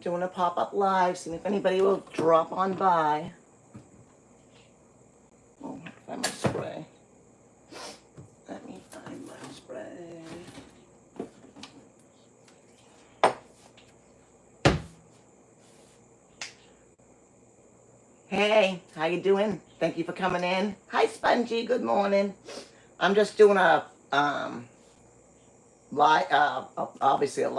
Doing a pop-up live, seeing if anybody will drop on by. Oh, find my spray. Let me find my spray. Hey, how you doing? Thank you for coming in. Hi, Spongy. Good morning. I'm just doing a live, obviously a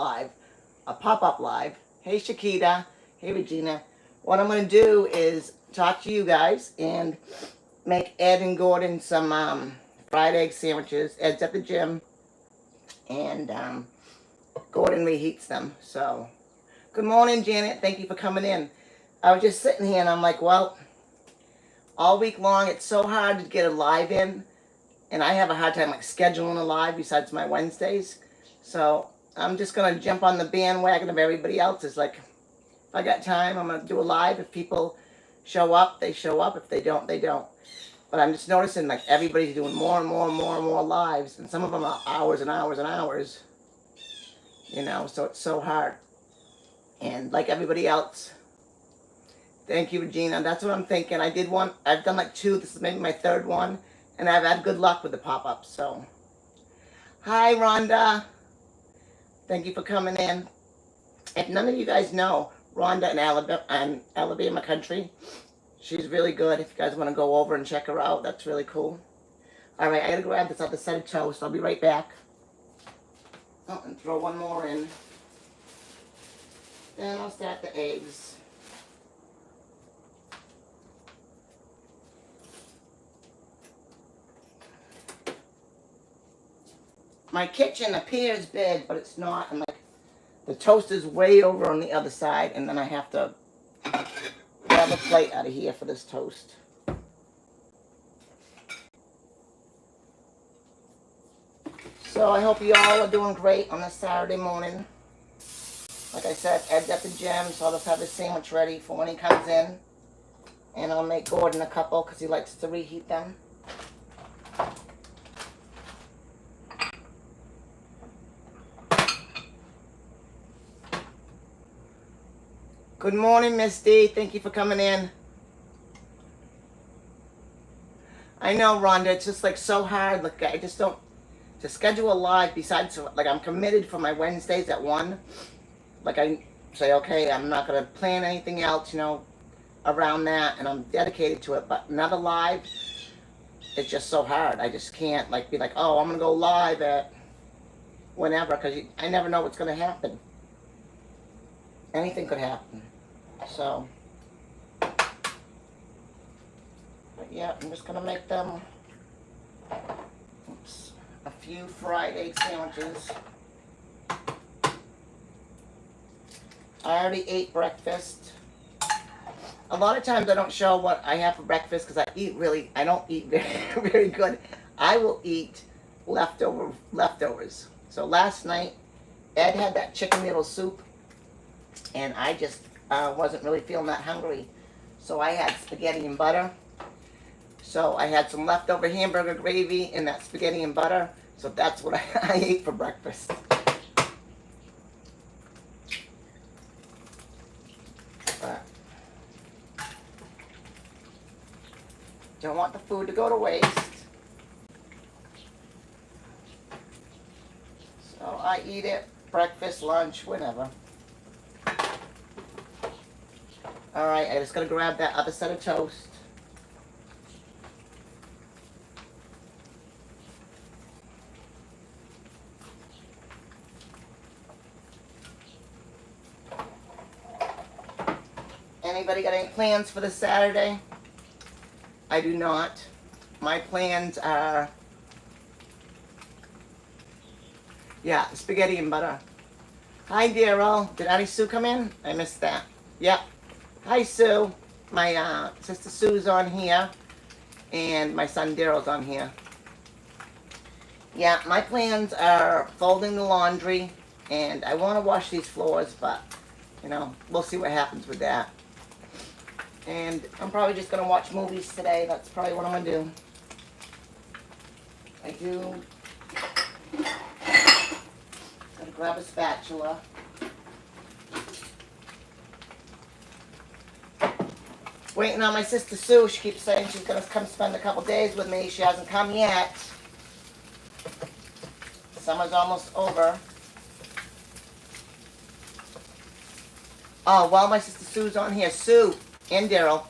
pop-up live. Hey, Shakita. Hey, Regina. What I'm going to do is talk to you guys and make Ed and Gordon some fried egg sandwiches. Ed's at the gym, and Gordon reheats them. So, good morning, Janet. Thank you for coming in. I was just sitting here, and I'm like, well, all week long, it's so hard to get a live in, and I have a hard time like scheduling a live besides my Wednesdays. So I'm just gonna jump on the bandwagon of everybody else's. Like, if I got time, I'm gonna do a live. If people show up, they show up. If they don't, they don't. But I'm just noticing like everybody's doing more and more and more and more lives, and some of them are hours and hours and hours. You know, so it's so hard. And like everybody else. Thank you, Regina. That's what I'm thinking. I did one. I've done like two. This is maybe my third one. And I've had good luck with the pop-ups. So, hi, Rhonda. Thank you for coming in. If none of you guys know Rhonda in Alabama country, she's really good. If you guys want to go over and check her out, that's really cool. All right, I got to grab this other set of toast. I'll be right back. Oh, and throw one more in. Then I'll start the eggs. My kitchen appears big, but it's not. And like the toast is way over on the other side, and then I have to grab a plate out of here for this toast. So I hope you all are doing great on this Saturday morning. Like I said, Ed's at the gym, so I'll just have his sandwich ready for when he comes in. And I'll make Gordon a couple because he likes to reheat them. Good morning, Misty. Thank you for coming in. I know, Rhonda, it's just like so hard. Like I just don't, to schedule a live besides, like I'm committed for my Wednesdays at 1. Like I say, okay, I'm not going to plan anything else, you know, around that. And I'm dedicated to it. But another live, it's just so hard. I just can't like be like, oh, I'm going to go live at whenever. Because I never know what's going to happen. Anything could happen. So, but yeah, I'm just going to make them a few fried egg sandwiches. I already ate breakfast. A lot of times I don't show what I have for breakfast because I don't eat very, very good. I will eat leftovers. So last night, Ed had that chicken noodle soup, and I just wasn't really feeling that hungry. So I had spaghetti and butter. So I had some leftover hamburger gravy and that spaghetti and butter. So that's what I ate for breakfast. But don't want the food to go to waste. So I eat it, breakfast, lunch, whenever. Alright, I just gotta grab that other set of toast. Anybody got any plans for this Saturday? I do not. My plans are, yeah, spaghetti and butter. Hi, Daryl. Did Auntie Sue come in? I missed that. Yep. Hi, Sue. My sister Sue's on here, and my son Daryl's on here. Yeah, my plans are folding the laundry, and I want to wash these floors, but, you know, we'll see what happens with that. And I'm probably just going to watch movies today. That's probably what I'm going to do. I do. Gotta grab a spatula. waiting on my sister Sue. She keeps saying she's going to come spend a couple days with me. She hasn't come yet. Summer's almost over. Oh, while my sister Sue's on here, Sue and Daryl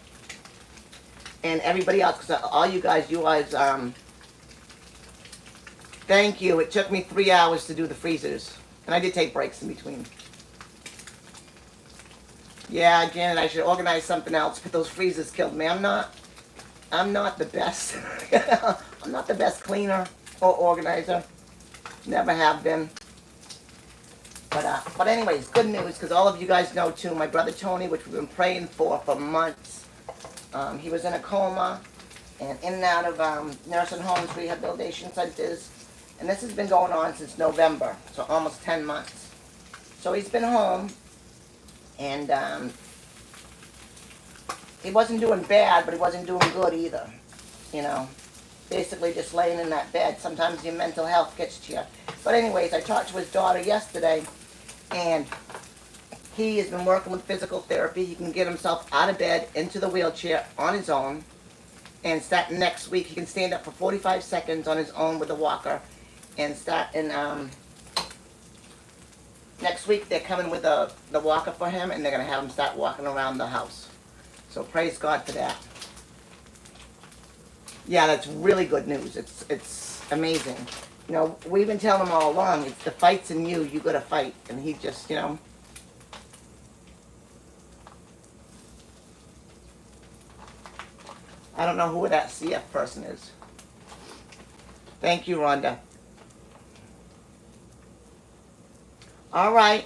and everybody else, because all you guys, thank you. It took me 3 hours to do the freezers. And I did take breaks in between. Yeah, Janet, I should organize something else, but those freezers killed me. I'm not the best. I'm not the best cleaner or organizer. Never have been. But anyways, good news, because all of you guys know too, my brother Tony, which we've been praying for months. He was in a coma and in and out of nursing homes, rehabilitation centers. And this has been going on since November, so almost 10 months. So he's been home, and he wasn't doing bad, but he wasn't doing good either. You know, basically just laying in that bed. Sometimes your mental health gets to you. But anyways, I talked to his daughter yesterday, and he has been working with physical therapy. He can get himself out of bed, into the wheelchair on his own, and starting next week, he can stand up for 45 seconds on his own with a walker. And next week they're coming with the walker for him, and they're going to have him start walking around the house. So praise God for that. Yeah, that's really good news. It's amazing. You know, we've been telling him all along, it's the fight's in you, you got to fight. And he just, you know. I don't know who that CF person is. Thank you, Rhonda. All right,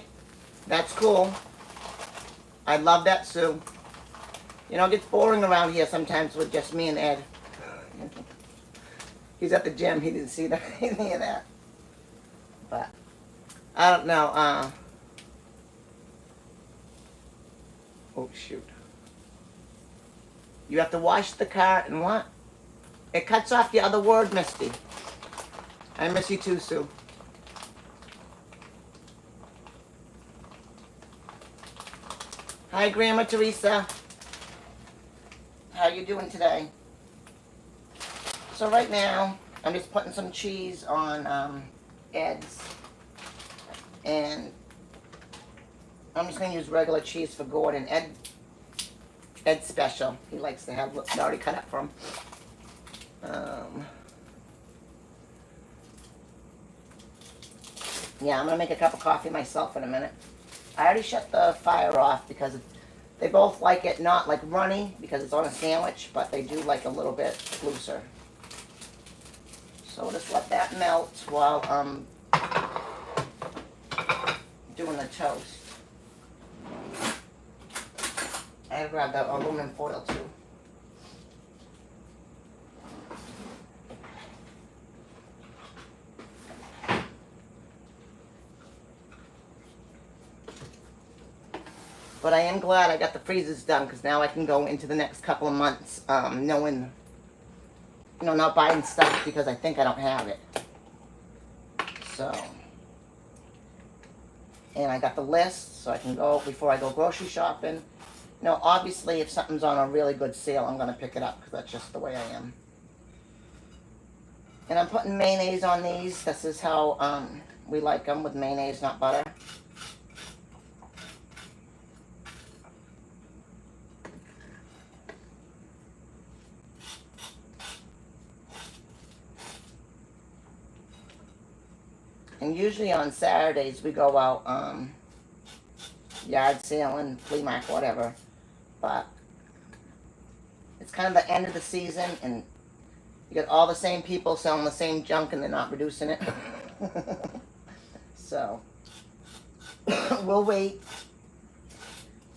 that's cool. I love that, Sue. You know, it gets boring around here sometimes with just me and Ed. He's at the gym. He didn't see any of that. But I don't know. Oh, shoot. You have to wash the car and what? It cuts off the other word, Misty. I miss you too, Sue. Hi, Grandma Teresa. How you doing today? So right now, I'm just putting some cheese on Ed's. And I'm just going to use regular cheese for Gordon. Ed's special. He likes to have it already cut up for him. Yeah, I'm going to make a cup of coffee myself in a minute. I already shut the fire off because they both like it not like runny because it's on a sandwich, but they do like a little bit looser. So we'll just let that melt while I'm doing the toast. I grabbed the aluminum foil too. But I am glad I got the freezers done because now I can go into the next couple of months knowing, you know, not buying stuff because I think I don't have it. So, and I got the list so I can go before I go grocery shopping. You know, obviously if something's on a really good sale, I'm going to pick it up because that's just the way I am. And I'm putting mayonnaise on these. This is how we like them, with mayonnaise, not butter. And usually on Saturdays we go out yard sailing, flea market, whatever. But it's kind of the end of the season, and you get all the same people selling the same junk, and they're not reducing it. So we'll wait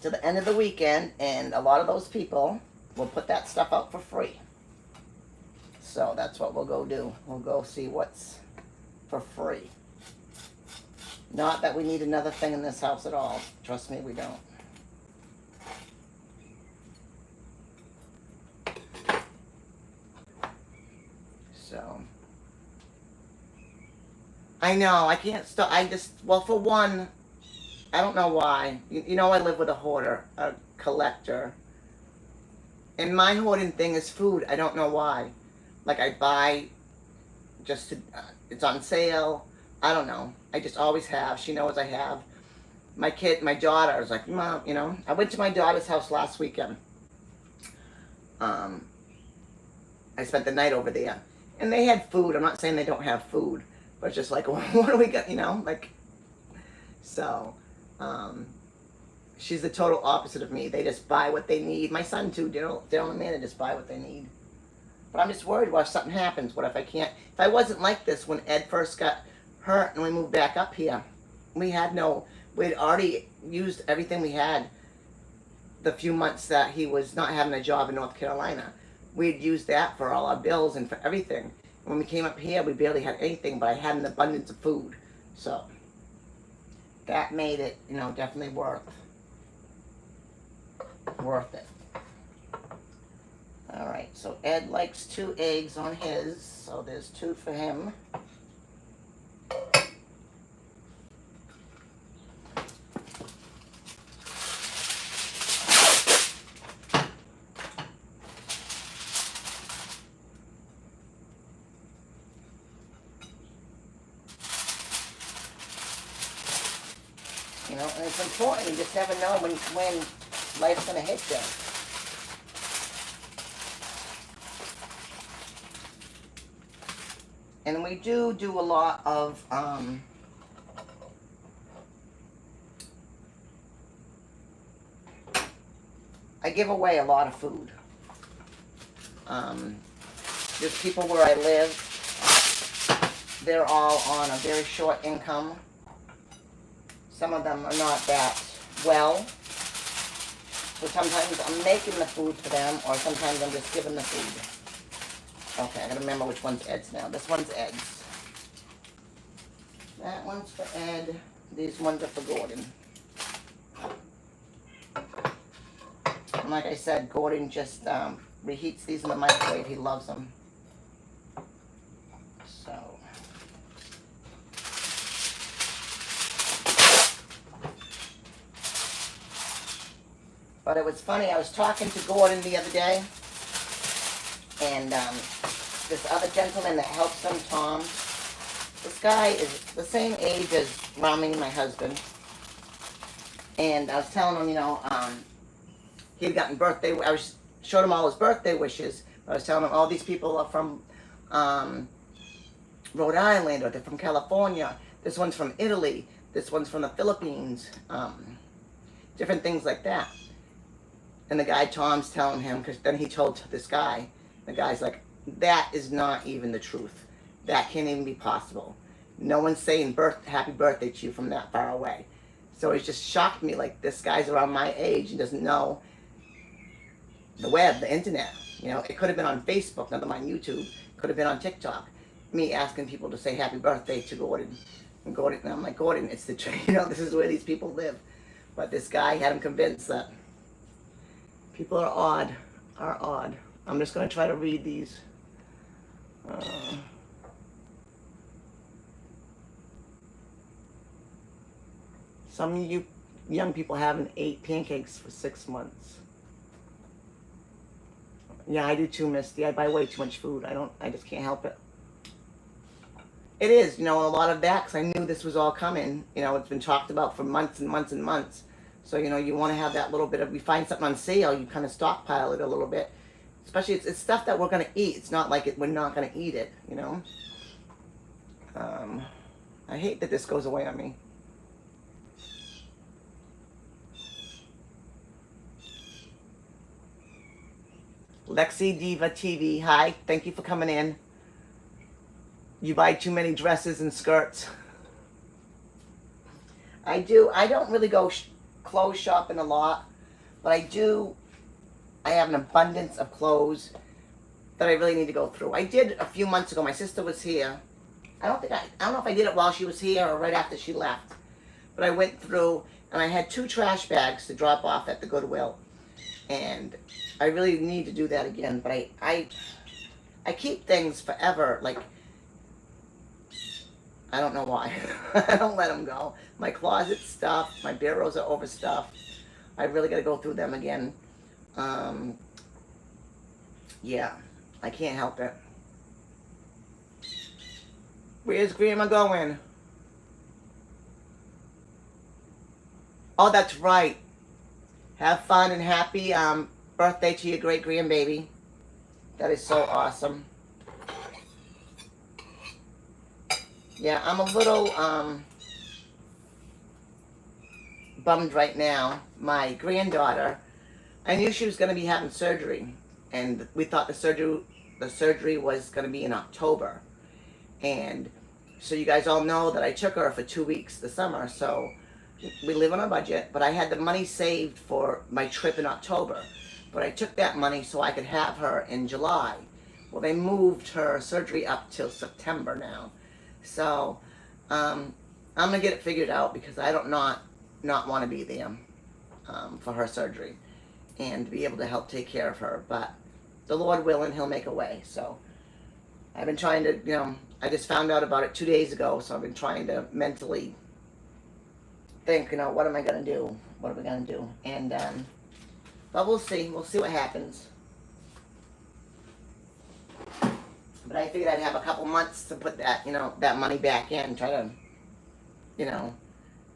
till the end of the weekend, and a lot of those people will put that stuff out for free. So that's what we'll go do. We'll go see what's for free. Not that we need another thing in this house at all. Trust me, we don't. So, I know, I can't stop. Well, for one, I don't know why. You know I live with a hoarder, a collector. And my hoarding thing is food. I don't know why. Like I buy just to, it's on sale. I don't know. I just always have. She knows I have. My daughter is like, Mom, you know. I went to my daughter's house last weekend. Um, I spent the night over there. And they had food. I'm not saying they don't have food. But it's just like, what do we got, you know? Like, so, she's the total opposite of me. They just buy what they need. My son, too, Daryl and Amanda just buy what they need. But I'm just worried what if something happens. What if I can't? If I wasn't like this when Ed first got hurt and we moved back up here, we'd already used everything we had the few months that he was not having a job in North Carolina. We'd used that for all our bills and for everything. And when we came up here, we barely had anything, but I had an abundance of food. So that made it, you know, definitely worth it. All right, so Ed likes 2 eggs on his, so there's 2 for him. You know, and it's important. You just never know when life's going to hit you. And we do a lot of, I give away a lot of food. There's people where I live, they're all on a very short income. Some of them are not that well. So sometimes I'm making the food for them, or sometimes I'm just giving the food. Okay, I gotta remember which one's Ed's now. This one's Ed's. That one's for Ed. These ones are for Gordon. And like I said, Gordon just reheats these in the microwave. He loves them. So. But it was funny. I was talking to Gordon the other day. And this other gentleman that helps him, Tom, this guy is the same age as Rami, my husband. And I was telling him, you know, he'd gotten showed him all his birthday wishes. I was telling him all these people are from Rhode Island, or they're from California. This one's from Italy. This one's from the Philippines. Different things like that. And the guy, Tom's telling him, because then he told this guy, the guy's like, that is not even the truth. That can't even be possible. No one's saying happy birthday to you from that far away. So it just shocked me, like, this guy's around my age and doesn't know the web, the internet. You know, it could have been on Facebook, never mind YouTube. Could have been on TikTok. Me asking people to say happy birthday to Gordon. And I'm like, Gordon, it's the truth. You know, this is where these people live. But this guy had him convinced that people are odd. I'm just going to try to read these. Some of you young people haven't ate pancakes for 6 months. Yeah, I do too, Misty. I buy way too much food. I just can't help it. It is, you know, a lot of that, because I knew this was all coming. You know, it's been talked about for months and months and months. So, you know, you want to have that little bit of, you find something on sale, you kind of stockpile it a little bit. Especially, it's stuff that we're going to eat. It's not like we're not going to eat it, you know. I hate that this goes away on me. Lexi Diva TV, hi. Thank you for coming in. You buy too many dresses and skirts. I do. I don't really go clothes shopping a lot, but I have an abundance of clothes that I really need to go through. I did a few months ago. My sister was here. I don't know if I did it while she was here or right after she left. But I went through and I had 2 trash bags to drop off at the Goodwill. And I really need to do that again. But I keep things forever. Like, I don't know why. I don't let them go. My closet stuff, my bureaus are overstuffed. I really got to go through them again. Yeah, I can't help it. Where's Grandma going? Oh, that's right. Have fun and happy birthday to your great grandbaby. That is so awesome. Yeah, I'm a little bummed right now. My granddaughter, I knew she was going to be having surgery, and we thought the surgery was going to be in October. And so you guys all know that I took her for 2 weeks this summer, so we live on a budget, but I had the money saved for my trip in October. But I took that money so I could have her in July. Well, they moved her surgery up till September now. So I'm going to get it figured out because I don't not want to be there for her surgery and be able to help take care of her. But the Lord willing, He'll make a way. So I've been trying to, I just found out about it 2 days ago, so I've been trying to mentally think, what am I going to do? What are we going to do? And, but we'll see. We'll see what happens. But I figured I'd have a couple months to put that, that money back in, try to,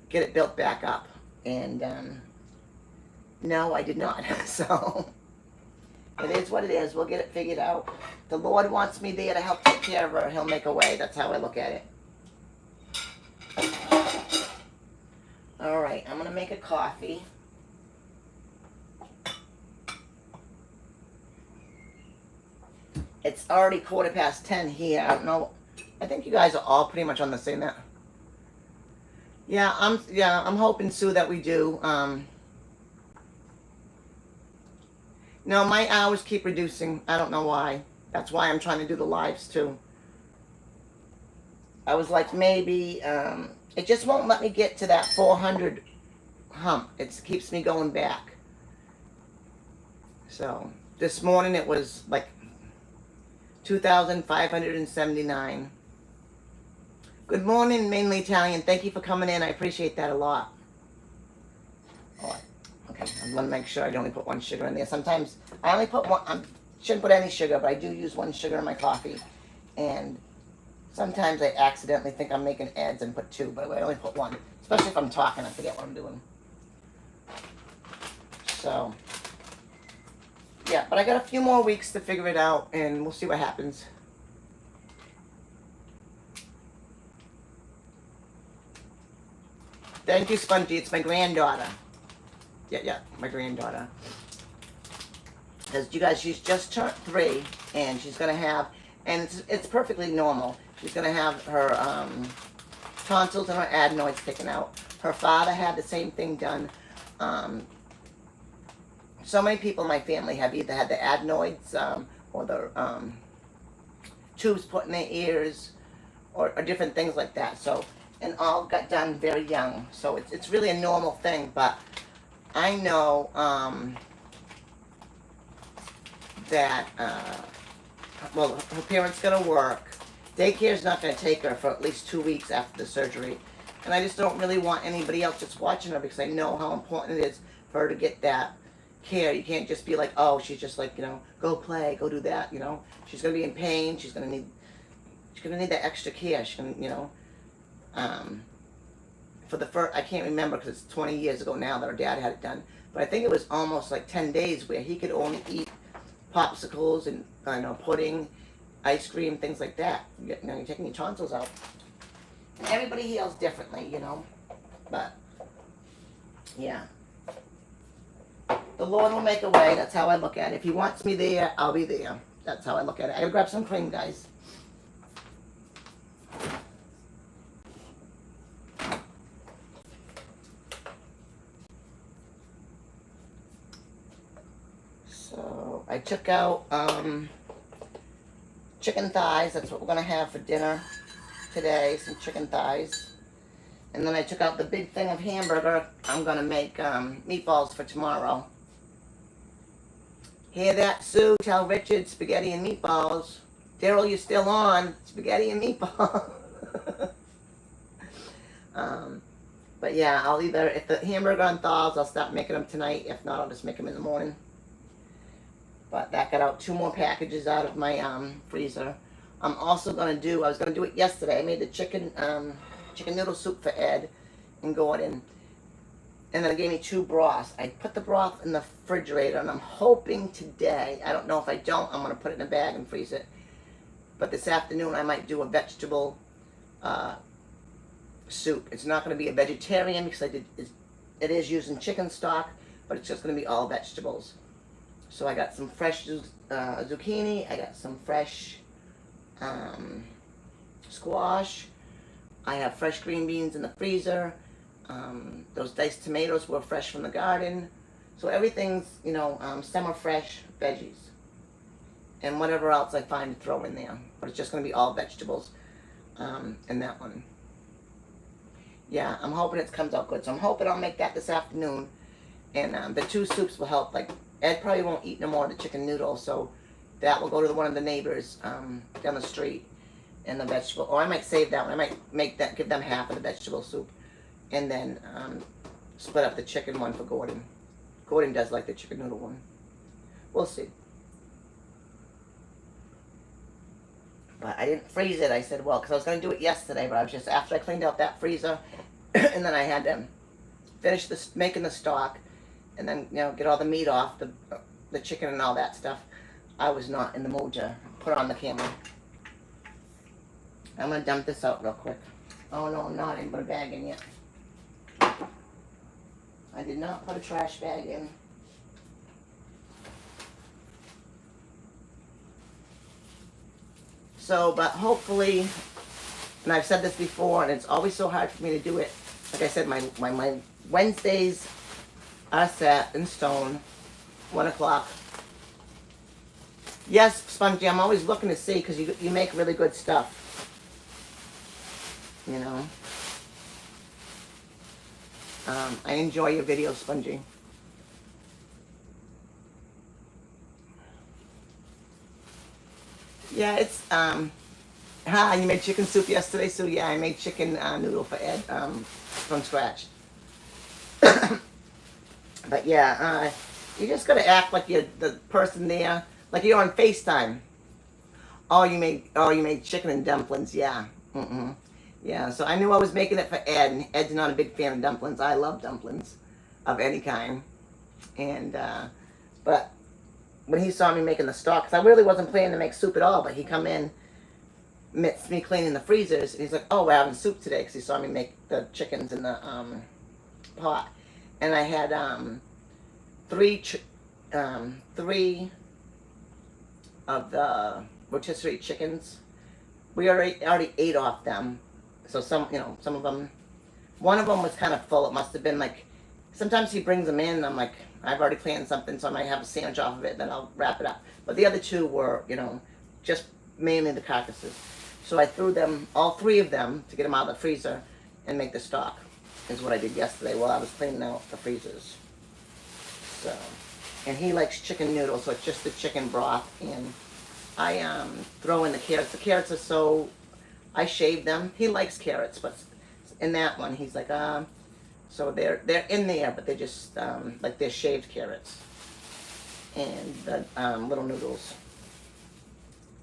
get it built back up. And, no, I did not. So, it is what it is. We'll get it figured out. The Lord wants me there to help take care of her. He'll make a way. That's how I look at it. All right, I'm going to make a coffee. It's already 10:15 here. I don't know. I think you guys are all pretty much on the same net. Yeah, I'm hoping, Sue, that we do. No, my hours keep reducing. I don't know why. That's why I'm trying to do the lives too. I was like, maybe it just won't let me get to that 400 hump. It keeps me going back. So this morning it was like 2,579. Good morning, mainly Italian. Thank you for coming in. I appreciate that a lot. Oh, okay, I'm going to make sure I only put one sugar in there. Sometimes I only put one. I shouldn't put any sugar, but I do use one sugar in my coffee. And sometimes I accidentally think I'm making ads and put 2, but I only put 1. Especially if I'm talking, I forget what I'm doing. So, yeah, but I got a few more weeks to figure it out, and we'll see what happens. Thank you, Spongy. It's my granddaughter. Yeah, my granddaughter. Because you guys, she's just turned 3, and she's going to have, and it's perfectly normal. She's going to have her tonsils and her adenoids taken out. Her father had the same thing done. So many people in my family have either had the adenoids or the tubes put in their ears or different things like that. So, and all got done very young. So it's really a normal thing. But I know that, well, her parents going to work. Daycare's not going to take her for at least 2 weeks after the surgery. And I just don't really want anybody else just watching her because I know how important it is for her to get that care. You can't just be like, oh, she's just like, go play, go do that, She's going to be in pain. She's going to need that extra care. She's going to, for the first, I can't remember because it's 20 years ago now that her dad had it done. But I think it was almost like 10 days where he could only eat popsicles and, pudding, ice cream, things like that. You're taking your tonsils out. And everybody heals differently, But, yeah. The Lord will make a way. That's how I look at it. If He wants me there, I'll be there. That's how I look at it. I gotta grab some cream, guys. So, I took out chicken thighs. That's what we're gonna have for dinner today. Some chicken thighs. And then I took out the big thing of hamburger. I'm gonna make meatballs for tomorrow. Hear that, Sue? Tell Richard spaghetti and meatballs. Daryl, you're still on. Spaghetti and meatballs. But yeah, I'll either, if the hamburger unthaws, I'll stop making them tonight. If not, I'll just make them in the morning. But that got out 2 more packages out of my freezer. I'm also gonna do. I was gonna do it yesterday. I made the chicken noodle soup for Ed and Gordon, and then it gave me 2 broths. I put the broth in the refrigerator, and I'm hoping today. I don't know if I don't. I'm gonna put it in a bag and freeze it. But this afternoon I might do a vegetable soup. It's not gonna be a vegetarian because it is using chicken stock, but it's just gonna be all vegetables. So I got some fresh zucchini. I got some fresh squash. I have fresh green beans in the freezer. Those diced tomatoes were fresh from the garden. So everything's, summer-fresh veggies. And whatever else I find to throw in there. But it's just going to be all vegetables in that one. Yeah, I'm hoping it comes out good. So I'm hoping I'll make that this afternoon. And the 2 soups will help. Like, Ed probably won't eat no more of the chicken noodle, so that will go to one of the neighbors down the street. And the vegetable, or I might save that one. I might give them half of the vegetable soup, and then split up the chicken one for Gordon. Gordon does like the chicken noodle one. We'll see. But I didn't freeze it. I said, well, because I was going to do it yesterday, but I was just, after I cleaned out that freezer, and then I had to finish making the stock, and then, get all the meat off, the chicken and all that stuff. I was not in the mood to put on the camera. I'm going to dump this out real quick. Oh, no, I'm not. I didn't put a bag in yet. I did not put a trash bag in. So, but hopefully, and I've said this before, and it's always so hard for me to do it. Like I said, my Wednesdays are set in stone, 1 o'clock. Yes, Spongy, I'm always looking to see, because you make really good stuff. I enjoy your videos, Spongy. Yeah, it's, you made chicken soup yesterday, so yeah, I made chicken noodle for Ed from scratch. But yeah, you just gotta act like you're the person there, like you're on FaceTime. Oh, you made chicken and dumplings, yeah. Yeah, so I knew I was making it for Ed, and Ed's not a big fan of dumplings. I love dumplings of any kind. And, but when he saw me making the stock, because I really wasn't planning to make soup at all, but he come in, amidst me cleaning the freezers, and he's like, oh, we're having soup today, because he saw me make the chickens in the pot. And I had 3 of the rotisserie chickens. We already ate off them. So some of them, one of them was kind of full. It must have been like, sometimes he brings them in, and I'm like, I've already planned something, so I might have a sandwich off of it, then I'll wrap it up. But the other 2 were, just mainly the carcasses. So I threw them, all 3 of them, to get them out of the freezer and make the stock, is what I did yesterday while I was cleaning out the freezers. So, and he likes chicken noodles, so it's just the chicken broth, and I throw in the carrots. The carrots are so, I shave them. He likes carrots, but in that one, he's like, so they're in there, but they're just, like they're shaved carrots. And the little noodles.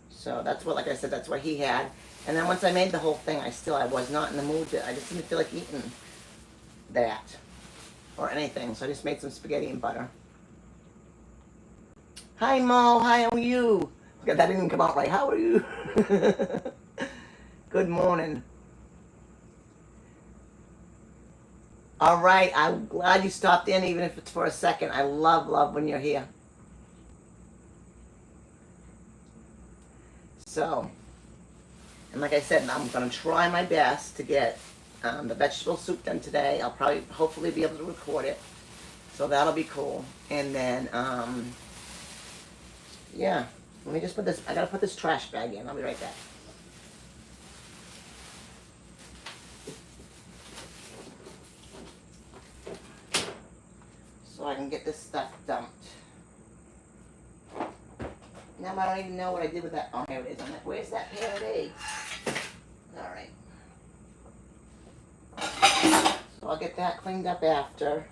So that's what, like I said, that's what he had. And then once I made the whole thing, I was not in the mood I just didn't feel like eating that or anything. So I just made some spaghetti and butter. Hi, Mo. Hi, how are you? That didn't even come out right. How are you? Good morning. All right. I'm glad you stopped in, even if it's for a second. I love when you're here. So, and like I said, I'm going to try my best to get the vegetable soup done today. I'll hopefully be able to record it. So that'll be cool. And then, yeah. Let me just put this, I gotta put this trash bag in. I'll be right back. So I can get this stuff dumped. Now I don't even know what I did with that. Oh, here it is. I'm like, where's that pair of eggs? Alright. So I'll get that cleaned up after.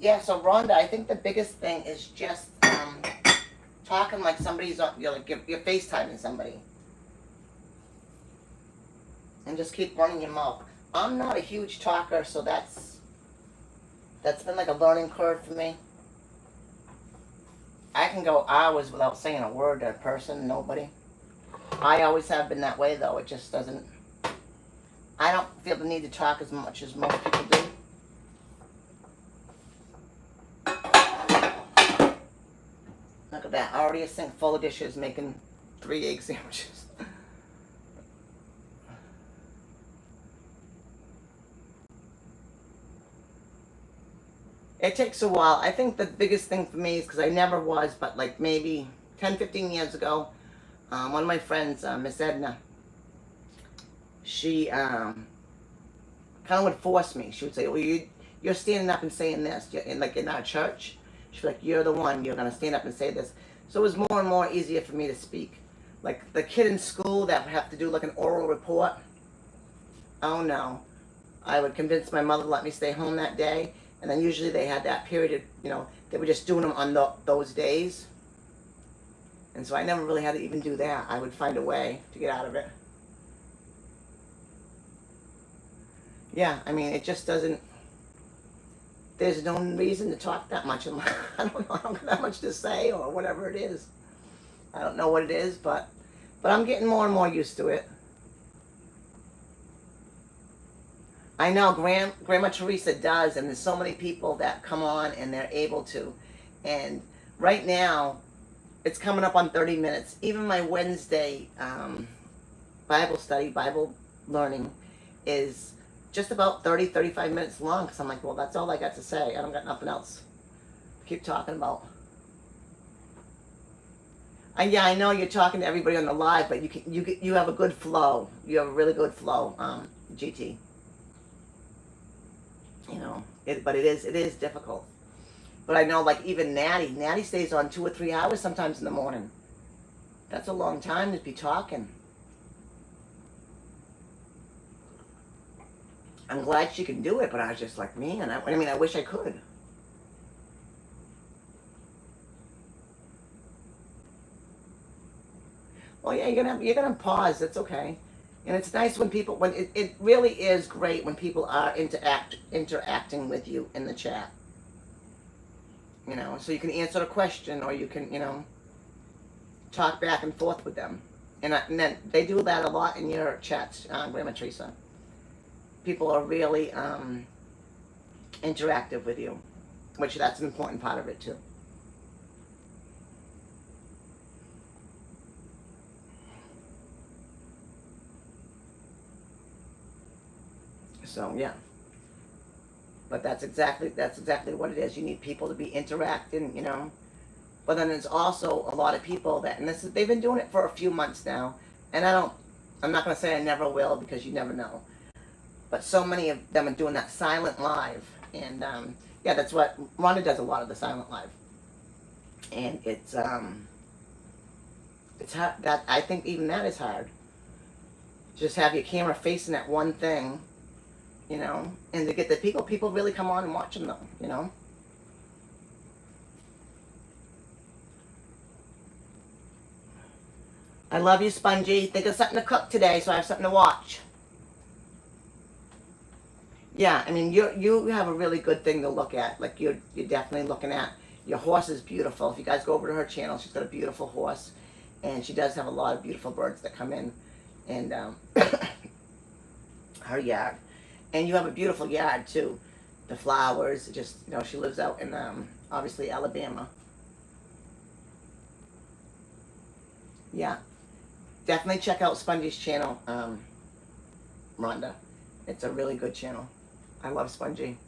Yeah, so Rhonda, I think the biggest thing is just talking like somebody's on, like you're FaceTiming somebody. And just keep running your mouth. I'm not a huge talker, so that's been like a learning curve for me. I can go hours without saying a word to a person, nobody. I always have been that way, though. It just doesn't... I don't feel the need to talk as much as most people do. Look at that. Already a sink full of dishes making 3 egg sandwiches. It takes a while. I think the biggest thing for me is because I never was, but like maybe 10, 15 years ago, one of my friends, Miss Edna, she kind of would force me. She would say, well, you're standing up and saying this. Like in our church, she'd be like, you're the one. You're going to stand up and say this. So it was more and more easier for me to speak. Like the kid in school that would have to do like an oral report. Oh, no. I would convince my mother to let me stay home that day. And then usually they had that period of, they were just doing them on those days. And so I never really had to even do that. I would find a way to get out of it. Yeah, I mean, it just doesn't, there's no reason to talk that much. I don't know, I don't got that much to say or whatever it is. I don't know what it is, but I'm getting more and more used to it. I know Grandma Teresa does, and there's so many people that come on and they're able to. And right now, it's coming up on 30 minutes. Even my Wednesday Bible study, Bible learning is just about 30, 35 minutes long. Because I'm like, well, that's all I got to say. I don't got nothing else to keep talking about. And yeah, I know you're talking to everybody on the live, but you have a good flow. You have a really good flow, GT. But it is difficult. But I know, like, even Natty stays on 2 or 3 hours sometimes in the morning. That's a long time to be talking. I'm glad she can do it, but I was just like, man, I mean, I wish I could. Well, yeah, you're gonna pause. That's okay. And it's nice when people, it really is great when people are interacting with you in the chat. So you can answer a question or you can, talk back and forth with them. And then they do that a lot in your chats, Grandma Teresa. People are really interactive with you, which that's an important part of it too. So yeah, but that's exactly what it is. You need people to be interacting, But then there's also a lot of people that, and they've been doing it for a few months now, and I'm not going to say I never will because you never know. But so many of them are doing that silent live, and yeah, that's what Rhonda does, a lot of the silent live, and it's hard. That I think even that is hard. Just have your camera facing that one thing. And to get the people really come on and watch them though, I love you, Spongy. Think of something to cook today so I have something to watch. Yeah, I mean, you have a really good thing to look at. Like, you're definitely looking at, your horse is beautiful. If you guys go over to her channel, she's got a beautiful horse. And she does have a lot of beautiful birds that come in. And her yard. And you have a beautiful yard, too. The flowers, just, she lives out in, obviously, Alabama. Yeah. Definitely check out Spongy's channel, Rhonda. It's a really good channel. I love Spongy.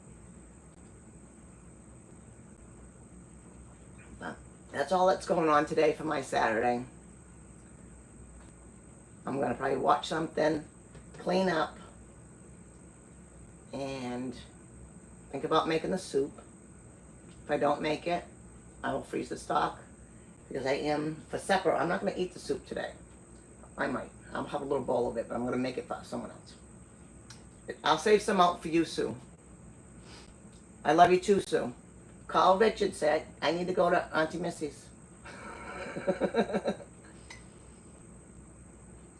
But that's all that's going on today for my Saturday. I'm going to probably watch something, clean up, and think about making the soup. If I don't make it, I will freeze the stock. Because for supper, I'm not going to eat the soup today. I might. I'll have a little bowl of it, but I'm going to make it for someone else. I'll save some out for you, Sue. I love you too, Sue. Call Richard, said, I need to go to Auntie Missy's.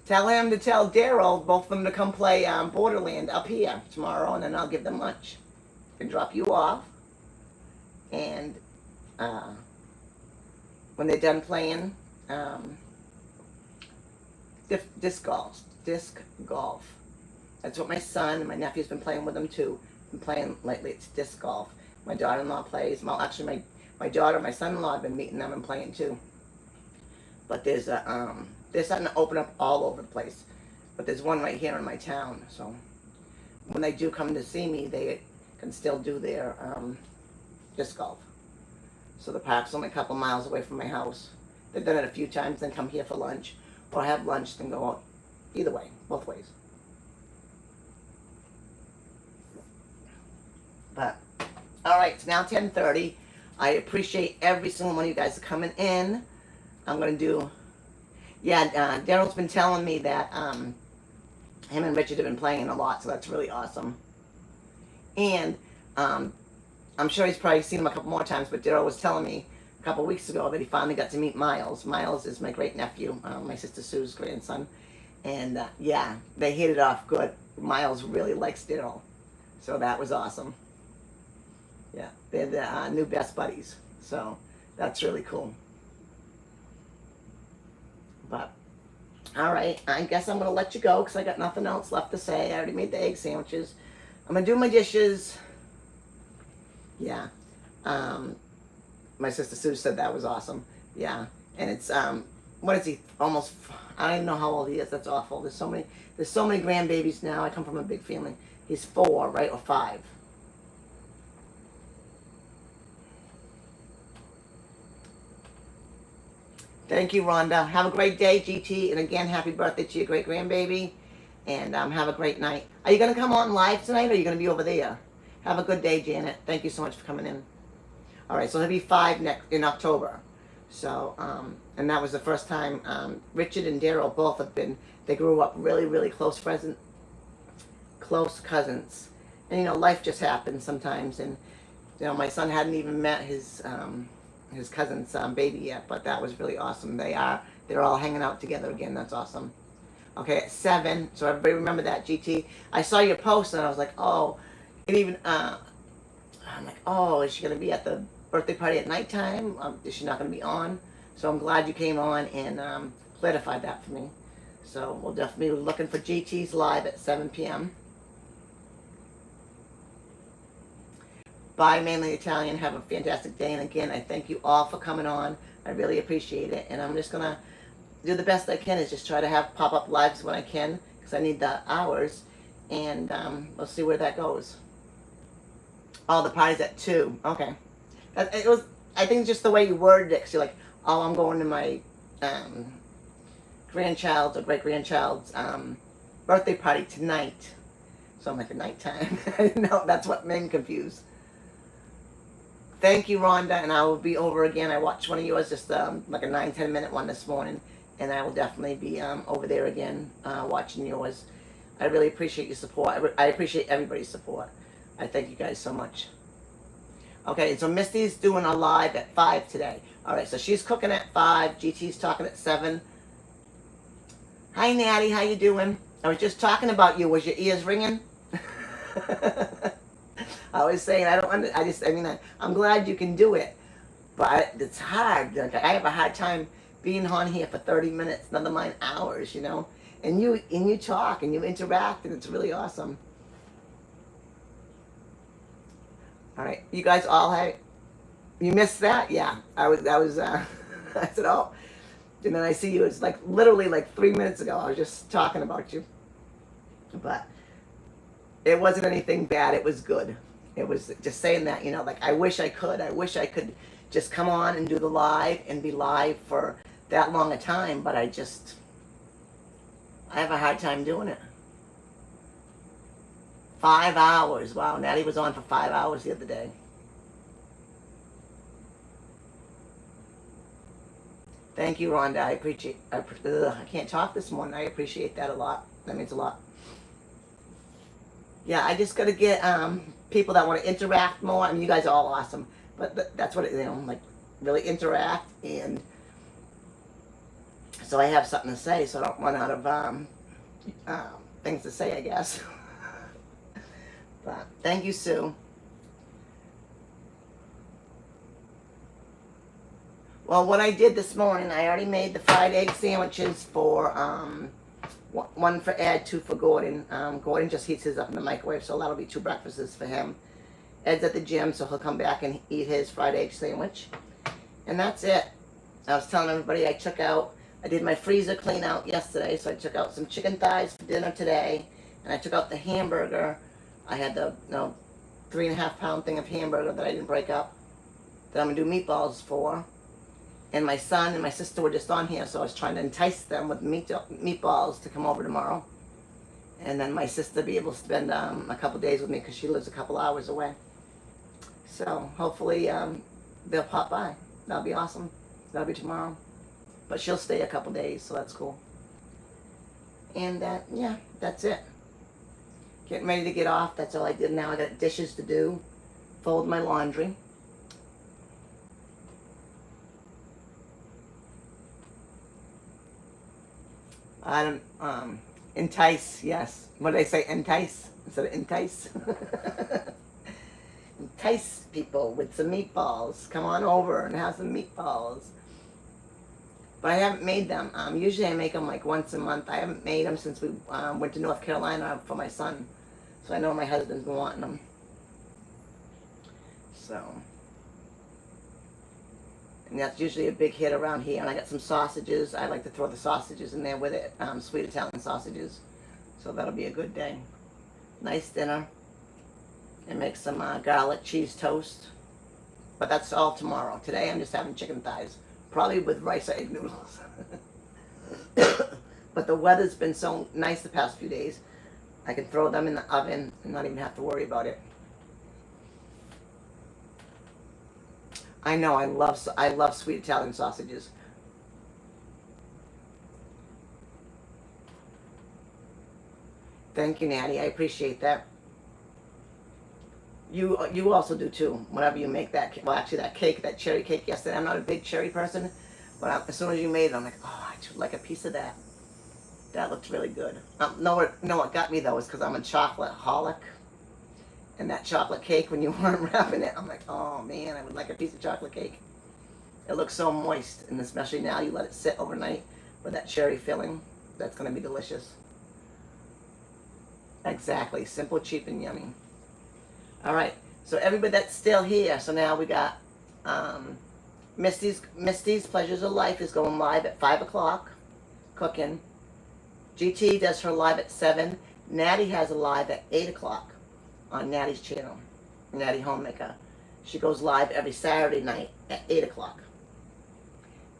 Tell him to tell Daryl, both of them, to come play Borderland up here tomorrow, and then I'll give them lunch and drop you off. And when they're done playing disc golf. That's what my son and my nephew's been playing with them too. Been playing lately. It's disc golf. My daughter-in-law plays. Well, actually, my daughter, my son-in-law have been meeting them and playing too. But there's a they're starting to open up all over the place. But there's one right here in my town. So when they do come to see me, they can still do their disc golf. So the park's only a couple miles away from my house. They've done it a few times, then come here for lunch, or have lunch, then go out. Either way, both ways. But, all right, it's now 10:30. I appreciate every single one of you guys coming in. I'm going to do, yeah, Daryl's been telling me that him and Richard have been playing a lot, so that's really awesome. And I'm sure he's probably seen him a couple more times, but Daryl was telling me a couple weeks ago that he finally got to meet Miles. Miles is my great-nephew, my sister Sue's grandson. And, yeah, they hit it off good. Miles really likes Daryl, so that was awesome. Yeah, they're the new best buddies, so that's really cool. But, all right, I guess I'm going to let you go because I got nothing else left to say. I already made the egg sandwiches. I'm going to do my dishes. Yeah. My sister Sue said that was awesome. Yeah. And it's, what is he, almost, I don't even know how old he is. That's awful. There's so many grandbabies now. I come from a big family. He's 4, right, or 5. Thank you, Rhonda. Have a great day, GT. And again, happy birthday to your great-grandbaby. And have a great night. Are you going to come on live tonight, or are you going to be over there? Have a good day, Janet. Thank you so much for coming in. All right, so he'll be 5 in October. So, and that was the first time Richard and Daryl both have been, they grew up really, really close cousins. And, you know, life just happens sometimes. And, you know, my son hadn't even met his cousin's baby yet, but that was really awesome. They're all hanging out together again. That's awesome. Okay, at 7, so everybody remember that, GT. I saw your post and I was like, oh, and even, I'm like, oh, is she going to be at the birthday party at nighttime? Is she not going to be on? So I'm glad you came on and clarified that for me. So we'll definitely be looking for GT's live at 7 p.m. Bye, Mainly Italian. Have a fantastic day. And again, I thank you all for coming on. I really appreciate it. And I'm just going to do the best I can, is just try to have pop-up lives when I can, because I need the hours. And we'll see where that goes. Oh, the party's at 2. Okay. It was, I think, just the way you worded it, because you're like, oh, I'm going to my grandchild's or great-grandchild's birthday party tonight. So I'm like, at nighttime. No, that's what made me confused. Thank you, Rhonda, and I will be over again. I watched one of yours, just like a 9-10 minute one this morning, and I will definitely be over there again watching yours. I really appreciate your support. I appreciate everybody's support. I thank you guys so much. Okay, so Misty's doing a live at 5 today. All right, so she's cooking at 5. GT's talking at 7. Hi, Natty. How you doing? I was just talking about you. Was your ears ringing? I was saying, I'm glad you can do it, but it's hard. Like, I have a hard time being on here for 30 minutes, never mind hours, you know. And you talk and you interact, and it's really awesome. All right, you guys all you missed that? Yeah, I said, oh, and then I see you. It's like literally like 3 minutes ago. I was just talking about you, but it wasn't anything bad. It was good. It was just saying that, you know, like I wish I could just come on and do the live and be live for that long a time, but I have a hard time doing it. 5 hours. Wow, Natty was on for 5 hours the other day. Thank you, Rhonda. I appreciate, I can't talk this morning. I appreciate that a lot. That means a lot. Yeah, I just got to get people that want to interact more. I mean, you guys are all awesome. But that's what it, like really interact, and so I have something to say, so I don't run out of things to say, I guess. But thank you, Sue. Well, what I did this morning, I already made the fried egg sandwiches for one for Ed, two for Gordon. Gordon just heats his up in the microwave, so that'll be two breakfasts for him. Ed's at the gym, so he'll come back and eat his fried egg sandwich. And that's it. I was telling everybody I did my freezer clean out yesterday, so I took out some chicken thighs for dinner today, and I took out the hamburger. I had the 3.5 pound thing of hamburger that I didn't break up, that I'm gonna do meatballs for. And my son and my sister were just on here, so I was trying to entice them with meatballs to come over tomorrow. And then my sister be able to spend a couple days with me because she lives a couple hours away. So hopefully they'll pop by. That'll be awesome. That'll be tomorrow. But she'll stay a couple days, so that's cool. And yeah, that's it. Getting ready to get off. That's all I did. Now I got dishes to do. Fold my laundry. I don't, entice, yes. What did I say? Entice instead of entice. Entice people with some meatballs. Come on over and have some meatballs. But I haven't made them. Usually I make them like once a month. I haven't made them since we went to North Carolina for my son. So I know my husband's been wanting them. So. And that's usually a big hit around here. And I got some sausages. I like to throw the sausages in there with it. Sweet Italian sausages. So that'll be a good day. Nice dinner. And make some garlic cheese toast. But that's all tomorrow. Today I'm just having chicken thighs. Probably with rice or egg noodles. But the weather's been so nice the past few days. I can throw them in the oven and not even have to worry about it. I know, I love sweet Italian sausages. Thank you, Natty. I appreciate that. You also do too. Whenever you make that, well, actually that cake, that cherry cake yesterday. I'm not a big cherry person, but as soon as you made it, I'm like, oh, I should like a piece of that. That looked really good. No, what got me though is because I'm a chocolate holic. And that chocolate cake, when you weren't wrapping it, I'm like, oh man, I would like a piece of chocolate cake. It looks so moist, and especially now you let it sit overnight with that cherry filling. That's going to be delicious. Exactly. Simple, cheap, and yummy. All right. So everybody that's still here, so now we got Misty's Pleasures of Life is going live at 5 o'clock, cooking. GT does her live at 7. Natty has a live at 8 o'clock on Natty's channel, Natty Homemaker. She goes live every Saturday night at 8 o'clock.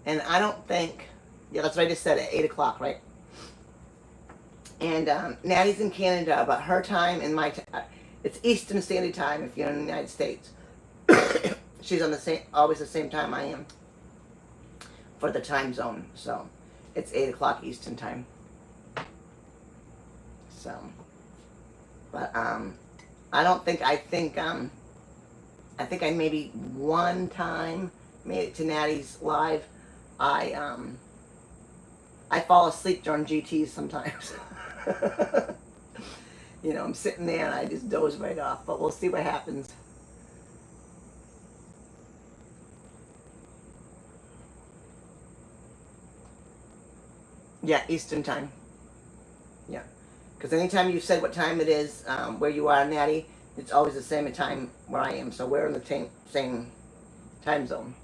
And I don't think, yeah, that's what I just said, at 8 o'clock, right? And Natty's in Canada, but her time and my time, it's Eastern Standard Time if you're in the United States. She's on the same, always the same time I am for the time zone. So it's 8 o'clock Eastern Time. So, but I don't think, I think I maybe one time made it to Natty's live. I fall asleep during GTs sometimes. You know, I'm sitting there and I just doze right off, but we'll see what happens. Yeah, Eastern Time. Yeah. Because anytime you said what time it is, where you are, Natty, it's always the same time where I am. So we're in the same time zone.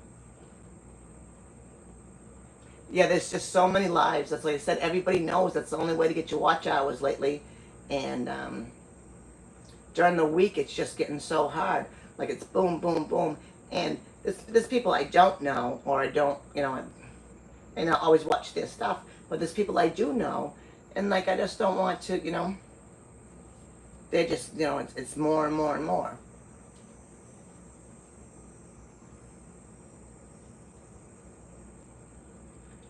Yeah, there's just so many lives. That's like I said, everybody knows that's the only way to get your watch hours lately. And during the week, it's just getting so hard. Like it's boom, boom, boom. And there's people I don't know, or I don't, you know, I don't always watch their stuff. But there's people I do know. And like, I just don't want to, you know, they're just, you know, it's more and more and more.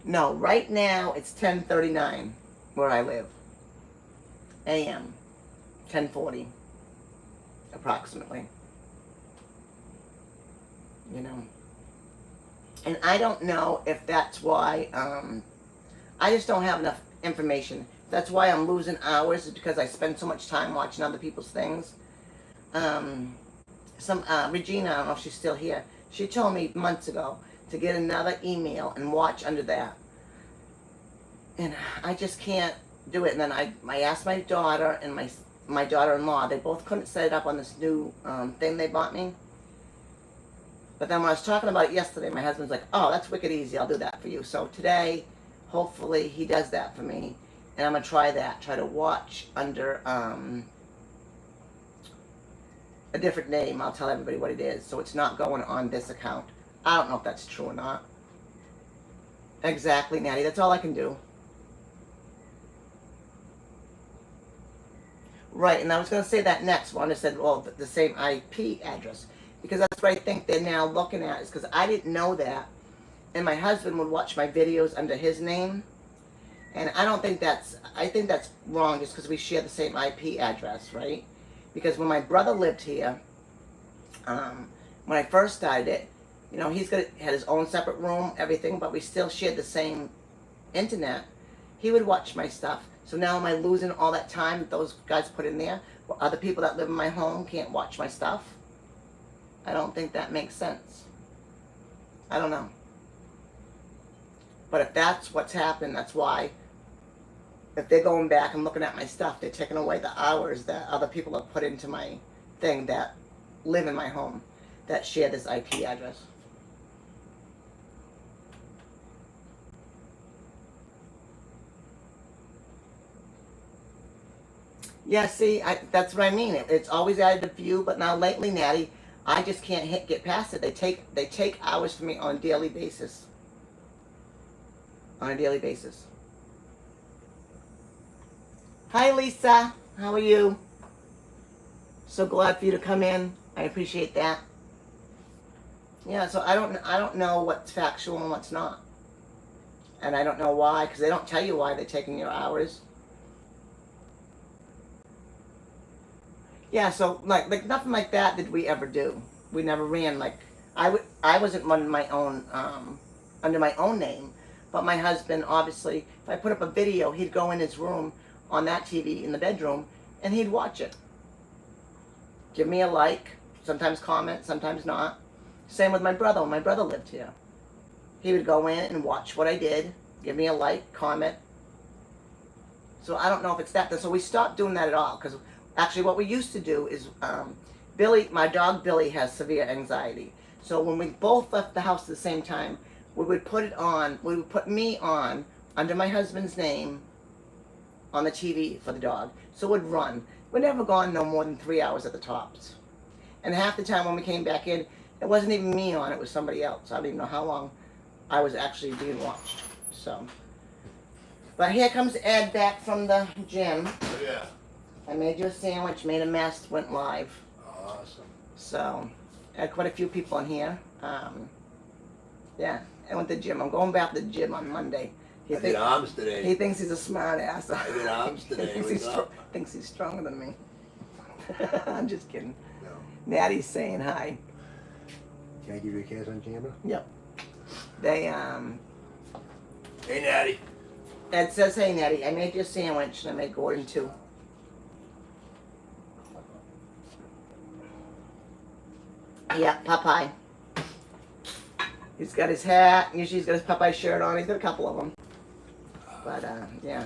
No, right now it's 10:39 where I live. AM. 10:40. Approximately. you know. And I don't know if that's why, I just don't have enough information. That's why I'm losing hours, is because I spend so much time watching other people's things. Regina, I don't know if she's still here, she told me months ago to get another email and watch under that. And I just can't do it. And then I asked my daughter and my daughter-in-law, they both couldn't set it up on this new thing they bought me. But then when I was talking about it yesterday, my husband's like, oh, that's wicked easy, I'll do that for you. So today, hopefully, he does that for me. And I'm going to try that, try to watch under a different name. I'll tell everybody what it is, so it's not going on this account. I don't know if that's true or not. Exactly, Natty, that's all I can do. Right, and I was going to say that next one. I said, well, the same IP address. Because that's what I think they're now looking at, is because I didn't know that. And my husband would watch my videos under his name. And I don't think that's, I think that's wrong just because we share the same IP address, right? Because when my brother lived here, when I first started it, you know, had his own separate room, everything, but we still shared the same internet. He would watch my stuff. So now am I losing all that time that those guys put in there? Well, other people that live in my home can't watch my stuff? I don't think that makes sense. I don't know. But if that's what's happened, that's why. If they're going back and looking at my stuff, they're taking away the hours that other people have put into my thing that live in my home, that share this IP address. Yeah, see, that's what I mean. It's always added to view, but now lately, Natty, I just can't get past it. They take hours from me on a daily basis. On a daily basis. Hi, Lisa. How are you? So glad for you to come in. I appreciate that. Yeah, so I don't know what's factual and what's not. And I don't know why, because they don't tell you why they're taking your hours. Yeah, so like nothing like that did we ever do. We never ran like I wasn't running my own under my own name, but my husband obviously, if I put up a video, he'd go in his room on that TV in the bedroom and he'd watch it. Give me a like, sometimes comment, sometimes not. Same with my brother. When my brother lived here, he would go in and watch what I did, give me a like, comment. So I don't know if it's that. So we stopped doing that at all, because actually what we used to do is, Billy, my dog Billy has severe anxiety. So when we both left the house at the same time, we would put me on, under my husband's name, on the TV for the dog. So it would run. We're never gone no more than 3 hours at the tops. And half the time when we came back in, it wasn't even me on, it was somebody else. I don't even know how long I was actually being watched. So, but here comes Ed back from the gym. Oh, yeah. I made you a sandwich, made a mess, went live. Awesome. So, I had quite a few people in here. Yeah, I went to the gym. I'm going back to the gym on Monday. I did arms today. He thinks he's a smart ass. I did arms today. Thinks he's stronger than me. I'm just kidding. No. Natty's saying hi. Can I give you a kiss on camera? Yep. They, Hey, Natty. Ed says, hey, Natty, I made you a sandwich, and I made Gordon too. Yeah, Popeye. He's got his hat. Usually he's got his Popeye shirt on. He's got a couple of them. But, yeah.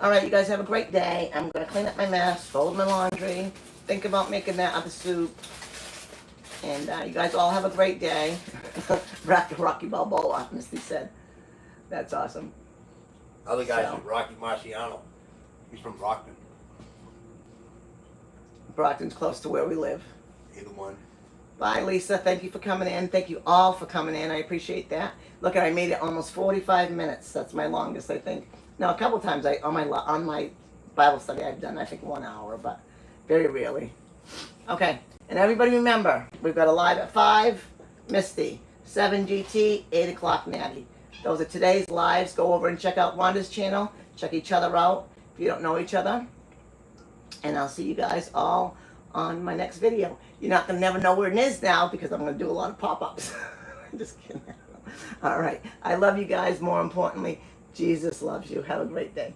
All right, you guys have a great day. I'm going to clean up my mess, fold my laundry, think about making that other soup. And you guys all have a great day. Rocky Balboa, Misty said. That's awesome. Other guy's Rocky Marciano. He's from Brockton. Brockton's close to where we live. Either one. Bye, Lisa. Thank you for coming in. Thank you all for coming in. I appreciate that. Look, I made it almost 45 minutes. That's my longest, I think. Now, a couple times on my Bible study, I've done, I think, 1 hour, but very rarely. Okay. And everybody remember, we've got a live at 5, Misty, 7 GT, 8 o'clock Natty. Those are today's lives. Go over and check out Rhonda's channel. Check each other out if you don't know each other. And I'll see you guys all on my next video. You're not going to never know where it is now because I'm going to do a lot of pop-ups. Just kidding. All right. I love you guys. More importantly, Jesus loves you. Have a great day.